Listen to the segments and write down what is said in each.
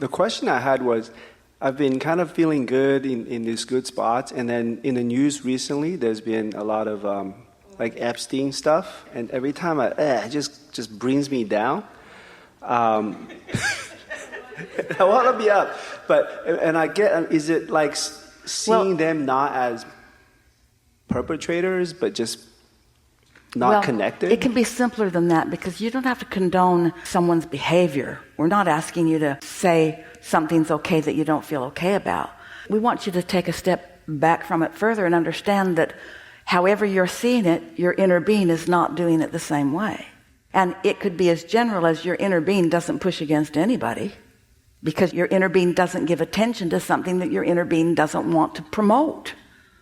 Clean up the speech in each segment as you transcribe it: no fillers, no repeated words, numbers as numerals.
The question I had was, I've been kind of feeling good in these good spots, and then in the news recently, there's been a lot of like Epstein stuff, and every time it just brings me down. I want to be up, and I get, is it like seeing them not as perpetrators, but just not connected? It can be simpler than that, because you don't have to condone someone's behavior. We're not asking you to say something's okay that you don't feel okay about. We want you to take a step back from it further and understand that however you're seeing it, your inner being is not doing it the same way. And it could be as general as your inner being doesn't push against anybody, because your inner being doesn't give attention to something that your inner being doesn't want to promote.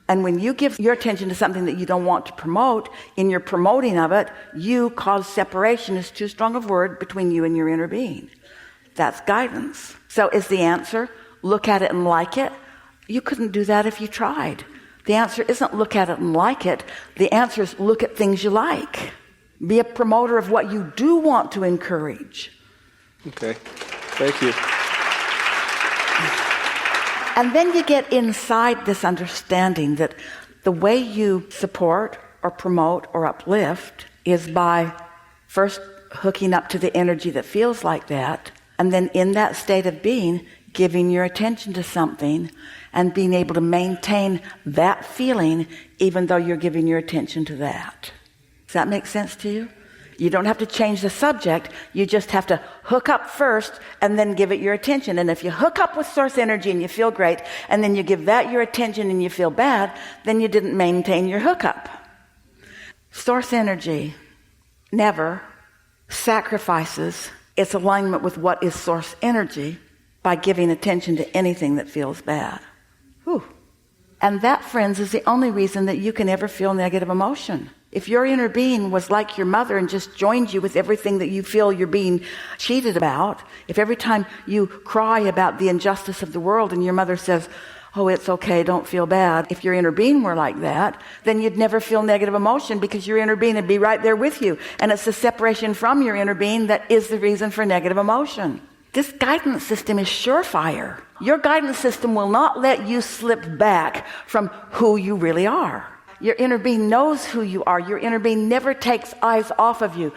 And when you give your attention to something that you don't want to promote, in your promoting of it, you cause separation, is too strong a word, between you and your inner being. That's guidance. So is the answer, look at it and like it? You couldn't do that if you tried. The answer isn't look at it and like it. The answer is look at things you like. Be a promoter of what you do want to encourage. Okay, thank you. And then you get inside this understanding that the way you support or promote or uplift is by first hooking up to the energy that feels like that, and then in that state of being, giving your attention to something and being able to maintain that feeling even though you're giving your attention to that. Does that make sense to you? You don't have to change the subject. You just have to hook up first and then give it your attention. And if you hook up with source energy and you feel great, and then you give that your attention and you feel bad, then you didn't maintain your hookup. Source energy never sacrifices its alignment with what is source energy by giving attention to anything that feels bad. Whew. And that, friends, is the only reason that you can ever feel negative emotion. If your inner being was like your mother and just joined you with everything that you feel you're being cheated about, if every time you cry about the injustice of the world and your mother says, oh, it's okay, don't feel bad, if your inner being were like that, then you'd never feel negative emotion, because your inner being would be right there with you. And it's the separation from your inner being that is the reason for negative emotion. This guidance system is surefire. Your guidance system will not let you slip back from who you really are. Your inner being knows who you are. Your inner being never takes eyes off of you.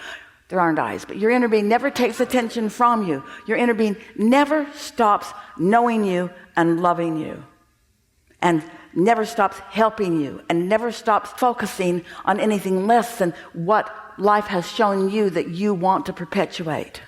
There aren't eyes, but your inner being never takes attention from you. Your inner being never stops knowing you and loving you, and never stops helping you, and never stops focusing on anything less than what life has shown you that you want to perpetuate.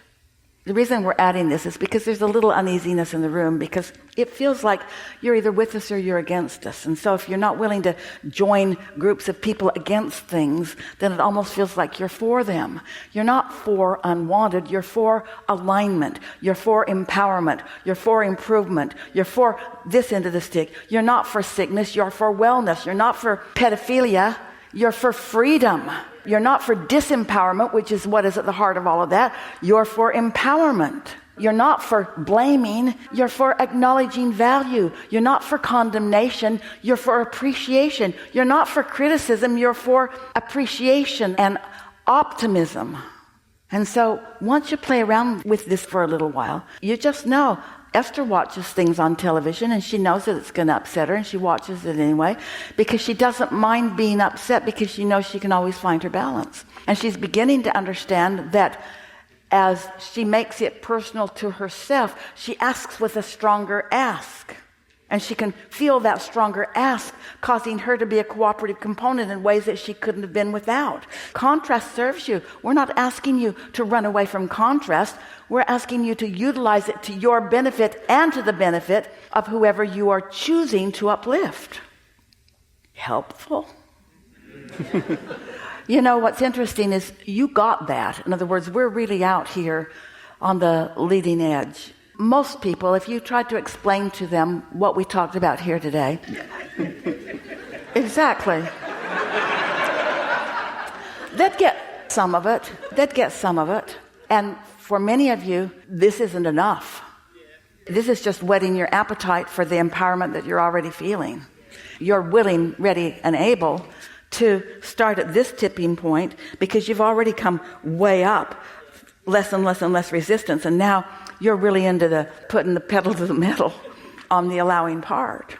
The reason we're adding this is because there's a little uneasiness in the room, because it feels like you're either with us or you're against us. And so if you're not willing to join groups of people against things, then it almost feels like you're for them. You're not for unwanted. You're for alignment. You're for empowerment. You're for improvement. You're for this end of the stick. You're not for sickness. You're for wellness. You're not for pedophilia. You're for freedom. You're not for disempowerment, which is what is at the heart of all of that. You're for empowerment. You're not for blaming. You're for acknowledging value. You're not for condemnation. You're for appreciation. You're not for criticism. You're for appreciation and optimism. And so once you play around with this for a little while, you just know Esther watches things on television, and she knows that it's going to upset her, and she watches it anyway, because she doesn't mind being upset, because she knows she can always find her balance. And she's beginning to understand that as she makes it personal to herself, she asks with a stronger ask. And she can feel that stronger ask causing her to be a cooperative component in ways that she couldn't have been without. Contrast serves you. We're not asking you to run away from contrast. We're asking you to utilize it to your benefit and to the benefit of whoever you are choosing to uplift. Helpful? You know, what's interesting is you got that. In other words, we're really out here on the leading edge. Most people, if you tried to explain to them what we talked about here today, exactly, they'd get some of it. And for many of you, this isn't enough. This is just whetting your appetite for the empowerment that you're already feeling. You're willing, ready, and able to start at this tipping point because you've already come way up, less and less and less resistance. And now you're really into the putting the pedal to the metal on the allowing part.